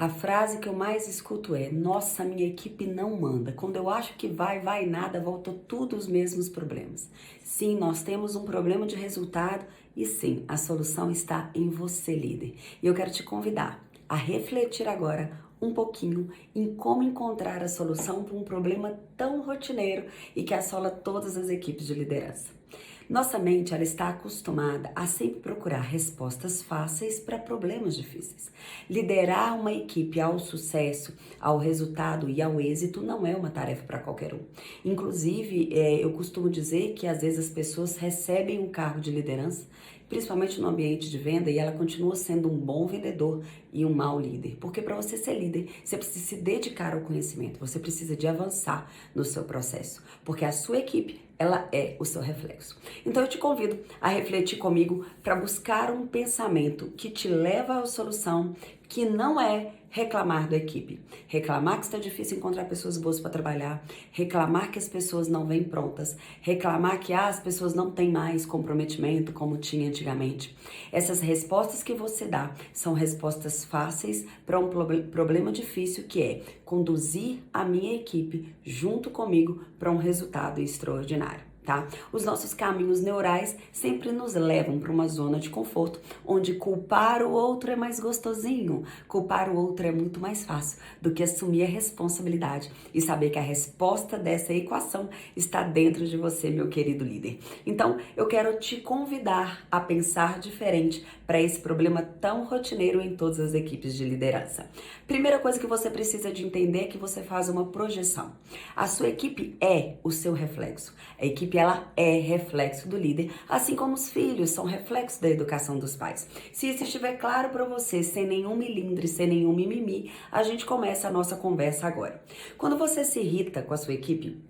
A frase que eu mais escuto é: nossa, minha equipe não manda. Quando eu acho que vai nada, volta tudo os mesmos problemas. Sim, nós temos um problema de resultado e sim, a solução está em você, líder. E eu quero te convidar a refletir agora um pouquinho em como encontrar a solução para um problema tão rotineiro e que assola todas as equipes de liderança. Nossa mente, ela está acostumada a sempre procurar respostas fáceis para problemas difíceis. Liderar uma equipe ao sucesso, ao resultado e ao êxito não é uma tarefa para qualquer um. Inclusive, eu costumo dizer que às vezes as pessoas recebem um cargo de liderança, principalmente no ambiente de venda, e ela continua sendo um bom vendedor e um mau líder. Porque para você ser líder, você precisa se dedicar ao conhecimento, você precisa de avançar no seu processo, porque a sua equipe, ela é o seu reflexo. Então eu te convido a refletir comigo para buscar um pensamento que te leva à solução, que não é reclamar da equipe. Reclamar que está difícil encontrar pessoas boas para trabalhar, reclamar que as pessoas não vêm prontas, reclamar que as pessoas não têm mais comprometimento como tinha antigamente. Essas respostas que você dá são respostas fáceis para um problema difícil, que é conduzir a minha equipe junto comigo para um resultado extraordinário. Tá? Os nossos caminhos neurais sempre nos levam para uma zona de conforto, onde culpar o outro é mais gostosinho, culpar o outro é muito mais fácil do que assumir a responsabilidade e saber que a resposta dessa equação está dentro de você, meu querido líder. Então, eu quero te convidar a pensar diferente para esse problema tão rotineiro em todas as equipes de liderança. Primeira coisa que você precisa de entender é que você faz uma projeção. A sua equipe é o seu reflexo. A equipe, ela é reflexo do líder, assim como os filhos são reflexo da educação dos pais. Se isso estiver claro para você, sem nenhum milindre, sem nenhum mimimi, a gente começa a nossa conversa agora. Quando você se irrita com a sua equipe,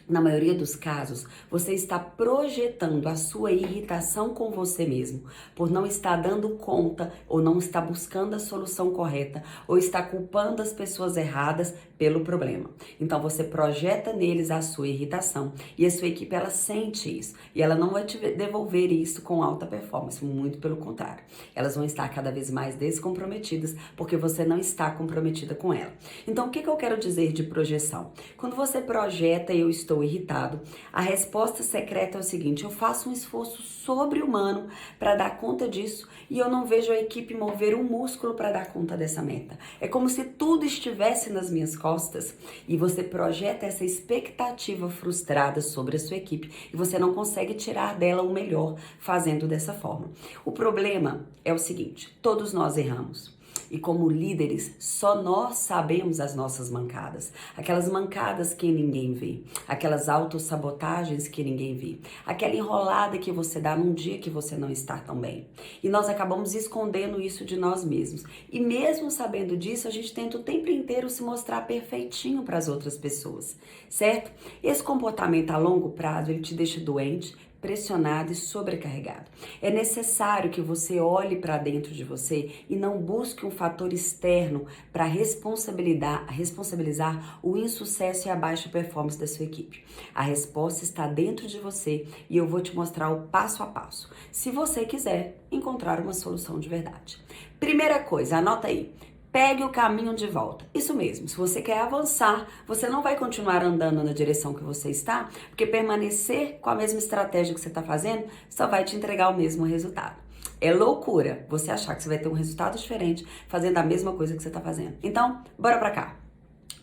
na maioria dos casos, você está projetando a sua irritação com você mesmo, por não estar dando conta, ou não estar buscando a solução correta, ou está culpando as pessoas erradas pelo problema. Então você projeta neles a sua irritação e a sua equipe, ela sente isso e ela não vai te devolver isso com alta performance, muito pelo contrário. Elas vão estar cada vez mais descomprometidas porque você não está comprometida com ela. Então o que eu quero dizer de projeção? Quando você projeta eu estou irritado, a resposta secreta é o seguinte: eu faço um esforço sobre-humano para dar conta disso e eu não vejo a equipe mover um músculo para dar conta dessa meta. É como se tudo estivesse nas minhas costas e você projeta essa expectativa frustrada sobre a sua equipe e você não consegue tirar dela o melhor fazendo dessa forma. O problema é o seguinte: todos nós erramos. E como líderes, só nós sabemos as nossas mancadas. Aquelas mancadas que ninguém vê. Aquelas autossabotagens que ninguém vê. Aquela enrolada que você dá num dia que você não está tão bem. E nós acabamos escondendo isso de nós mesmos. E mesmo sabendo disso, a gente tenta o tempo inteiro se mostrar perfeitinho para as outras pessoas. Certo? Esse comportamento a longo prazo, ele te deixa doente, pressionado e sobrecarregado. É necessário que você olhe para dentro de você e não busque um fator externo para responsabilizar o insucesso e a baixa performance da sua equipe. A resposta está dentro de você e eu vou te mostrar o passo a passo, se você quiser encontrar uma solução de verdade. Primeira coisa, anota aí. Pegue o caminho de volta. Isso mesmo, se você quer avançar, você não vai continuar andando na direção que você está, porque permanecer com a mesma estratégia que você está fazendo só vai te entregar o mesmo resultado. É loucura você achar que você vai ter um resultado diferente fazendo a mesma coisa que você está fazendo. Então, bora pra cá.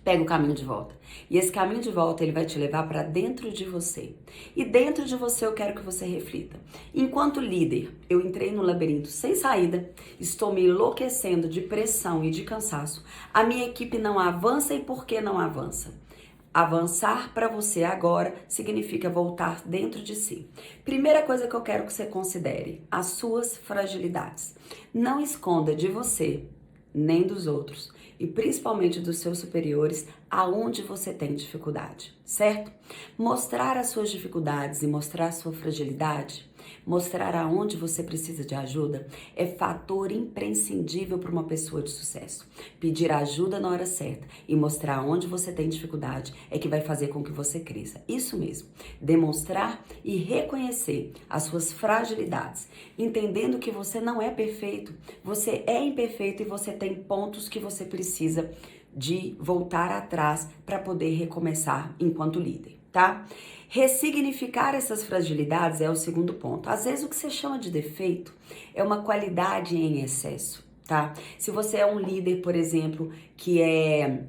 Pega o caminho de volta. E esse caminho de volta, ele vai te levar para dentro de você. E dentro de você eu quero que você reflita. Enquanto líder, eu entrei no labirinto sem saída, estou me enlouquecendo de pressão e de cansaço. A minha equipe não avança, e por que não avança? Avançar para você agora significa voltar dentro de si. Primeira coisa que eu quero que você considere: as suas fragilidades. Não esconda de você, nem dos outros, e principalmente dos seus superiores, aonde você tem dificuldade, certo? Mostrar as suas dificuldades e mostrar a sua fragilidade Mostrar aonde você precisa de ajuda é fator imprescindível para uma pessoa de sucesso. Pedir ajuda na hora certa e mostrar onde você tem dificuldade é que vai fazer com que você cresça. Isso mesmo, demonstrar e reconhecer as suas fragilidades, entendendo que você não é perfeito, você é imperfeito e você tem pontos que você precisa de voltar atrás para poder recomeçar enquanto líder, tá? Ressignificar essas fragilidades é o segundo ponto. Às vezes o que você chama de defeito é uma qualidade em excesso, tá? Se você é um líder, por exemplo, que é,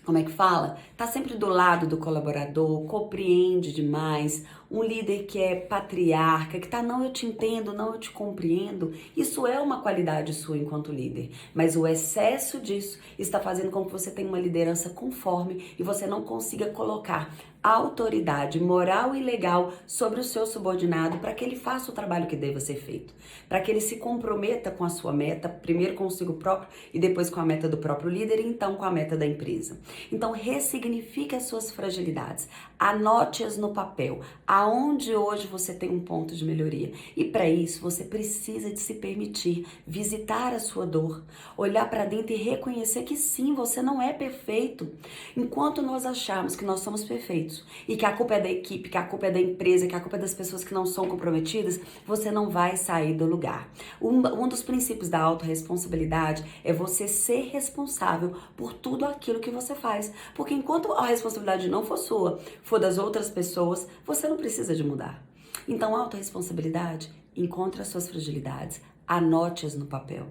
como é que fala? Tá sempre do lado do colaborador, compreende demais, um líder que é patriarca, que tá, não, eu te entendo, não, eu te compreendo. Isso é uma qualidade sua enquanto líder, mas o excesso disso está fazendo com que você tenha uma liderança conforme e você não consiga colocar autoridade moral e legal sobre o seu subordinado para que ele faça o trabalho que deva ser feito, para que ele se comprometa com a sua meta, primeiro consigo próprio e depois com a meta do próprio líder e então com a meta da empresa. Então ressignifique as suas fragilidades, anote-as no papel, aonde hoje você tem um ponto de melhoria. E para isso você precisa de se permitir visitar a sua dor, olhar para dentro e reconhecer que sim, você não é perfeito. Enquanto nós acharmos que nós somos perfeitos e que a culpa é da equipe, que a culpa é da empresa, que a culpa é das pessoas que não são comprometidas, você não vai sair do lugar. Um dos princípios da autorresponsabilidade é você ser responsável por tudo aquilo que você faz. Porque enquanto a responsabilidade não for sua, for das outras pessoas, você não precisa de mudar. Então, autorresponsabilidade, encontre as suas fragilidades, anote-as no papel.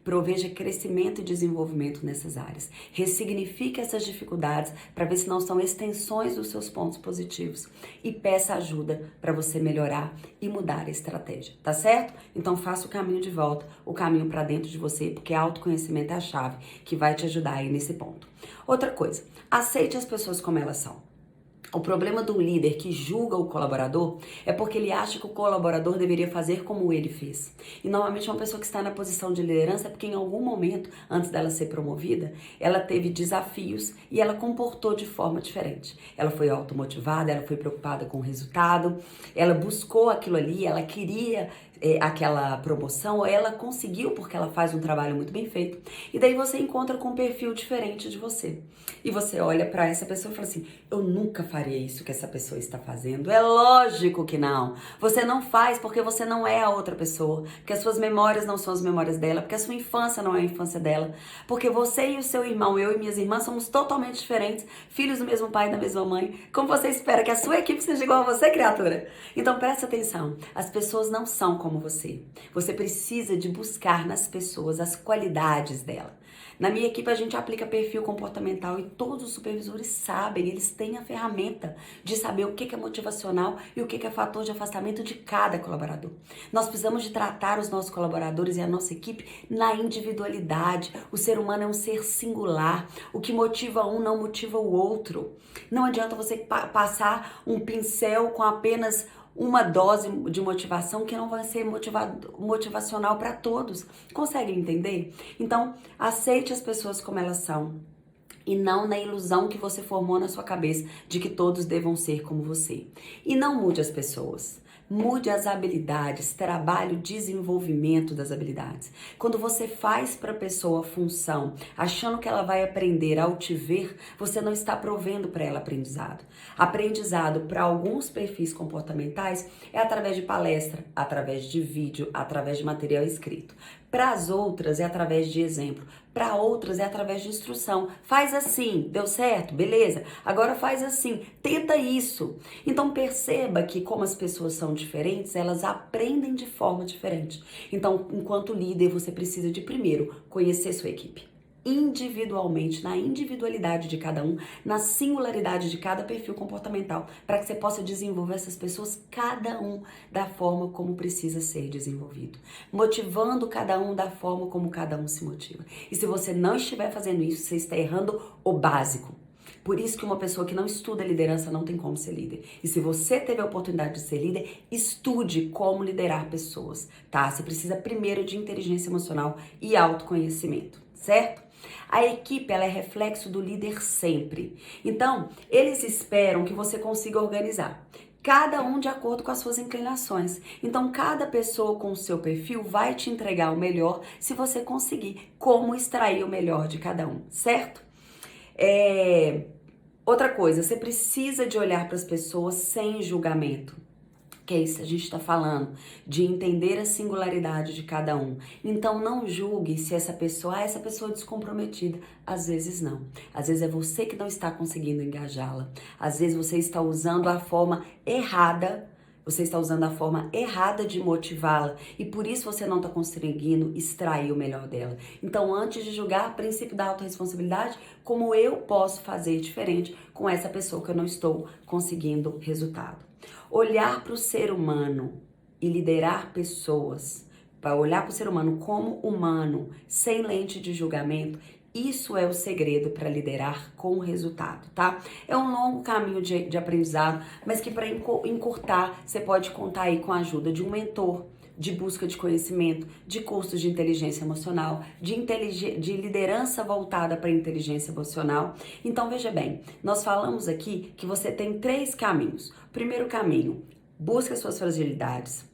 Proveja crescimento e desenvolvimento nessas áreas. Ressignifique essas dificuldades para ver se não são extensões dos seus pontos positivos. E peça ajuda para você melhorar e mudar a estratégia, tá certo? Então faça o caminho de volta, o caminho para dentro de você, porque autoconhecimento é a chave que vai te ajudar aí nesse ponto. Outra coisa, aceite as pessoas como elas são. O problema do líder que julga o colaborador é porque ele acha que o colaborador deveria fazer como ele fez. E normalmente uma pessoa que está na posição de liderança é porque em algum momento, antes dela ser promovida, ela teve desafios e ela comportou de forma diferente. Ela foi automotivada, ela foi preocupada com o resultado, ela buscou aquilo ali, ela queria aquela promoção, ou ela conseguiu porque ela faz um trabalho muito bem feito. E daí você encontra com um perfil diferente de você. E você olha para essa pessoa e fala assim, eu nunca faria isso que essa pessoa está fazendo. É lógico que não. Você não faz porque você não é a outra pessoa, porque as suas memórias não são as memórias dela, porque a sua infância não é a infância dela, porque você e o seu irmão, eu e minhas irmãs somos totalmente diferentes, filhos do mesmo pai e da mesma mãe. Como você espera que a sua equipe seja igual a você, criatura? Então presta atenção, as pessoas não são como você. Você precisa de buscar nas pessoas as qualidades dela. Na minha equipe a gente aplica perfil comportamental e todos os supervisores sabem, eles têm a ferramenta de saber o que é motivacional e o que é fator de afastamento de cada colaborador. Nós precisamos de tratar os nossos colaboradores e a nossa equipe na individualidade. O ser humano é um ser singular. O que motiva um não motiva o outro. Não adianta você passar um pincel com apenas uma dose de motivação que não vai ser motivacional para todos. Conseguem entender? Então, aceite as pessoas como elas são e não na ilusão que você formou na sua cabeça de que todos devam ser como você. E não mude as pessoas. Mude as habilidades, trabalhe o desenvolvimento das habilidades. Quando você faz para a pessoa a função, achando que ela vai aprender ao te ver, você não está provendo para ela aprendizado. Aprendizado para alguns perfis comportamentais é através de palestra, através de vídeo, através de material escrito. Para as outras é através de exemplo, para outras é através de instrução. Faz assim, deu certo? Beleza. Agora faz assim, tenta isso. Então perceba que como as pessoas são diferentes, elas aprendem de forma diferente. Então, enquanto líder, você precisa de primeiro conhecer sua equipe individualmente, na individualidade de cada um, na singularidade de cada perfil comportamental, para que você possa desenvolver essas pessoas, cada um da forma como precisa ser desenvolvido, motivando cada um da forma como cada um se motiva. E se você não estiver fazendo isso, você está errando o básico. Por isso que uma pessoa que não estuda liderança não tem como ser líder. E se você teve a oportunidade de ser líder, estude como liderar pessoas, tá? Você precisa primeiro de inteligência emocional e autoconhecimento, certo? A equipe, ela é reflexo do líder sempre. Então, eles esperam que você consiga organizar. cada um de acordo com as suas inclinações. Então, cada pessoa com o seu perfil vai te entregar o melhor se você conseguir como extrair o melhor de cada um, certo? Outra coisa, você precisa de olhar para as pessoas sem julgamento. Que é isso que a gente está falando, de entender a singularidade de cada um. Então não julgue se essa pessoa é descomprometida. Às vezes não. Às vezes é você que não está conseguindo engajá-la. Às vezes você está usando a forma errada. Você está usando a forma errada de motivá-la e por isso você não está conseguindo extrair o melhor dela. Então, antes de julgar, princípio da autorresponsabilidade, como eu posso fazer diferente com essa pessoa que eu não estou conseguindo resultado. Olhar para o ser humano e liderar pessoas, para olhar para o ser humano como humano, sem lente de julgamento, isso é o segredo para liderar com resultado, tá? É um longo caminho de aprendizado, mas que para encurtar, você pode contar aí com a ajuda de um mentor, de busca de conhecimento, de cursos de inteligência emocional, de liderança voltada para inteligência emocional. Então, veja bem, nós falamos aqui que você tem 3 caminhos. Primeiro caminho, busque as suas fragilidades.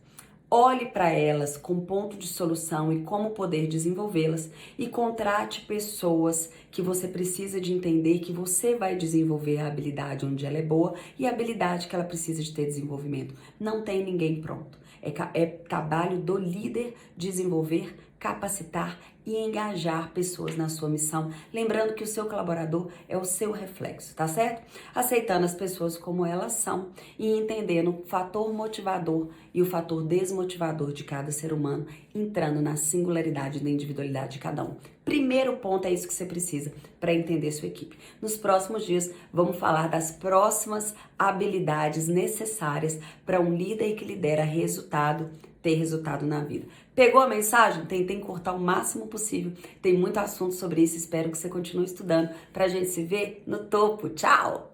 Olhe para elas com ponto de solução e como poder desenvolvê-las e contrate pessoas que você precisa de entender que você vai desenvolver a habilidade onde ela é boa e a habilidade que ela precisa de ter desenvolvimento. Não tem ninguém pronto. É trabalho do líder desenvolver, capacitar e engajar pessoas na sua missão, lembrando que o seu colaborador é o seu reflexo, tá certo? Aceitando as pessoas como elas são e entendendo o fator motivador e o fator desmotivador de cada ser humano, entrando na singularidade e na individualidade de cada um. Primeiro ponto é isso que você precisa para entender sua equipe. Nos próximos dias, vamos falar das próximas habilidades necessárias para um líder que lidera ter resultado na vida. Pegou a mensagem? Tentei encurtar o máximo possível. Tem muito assunto sobre isso, espero que você continue estudando para a gente se ver no topo. Tchau!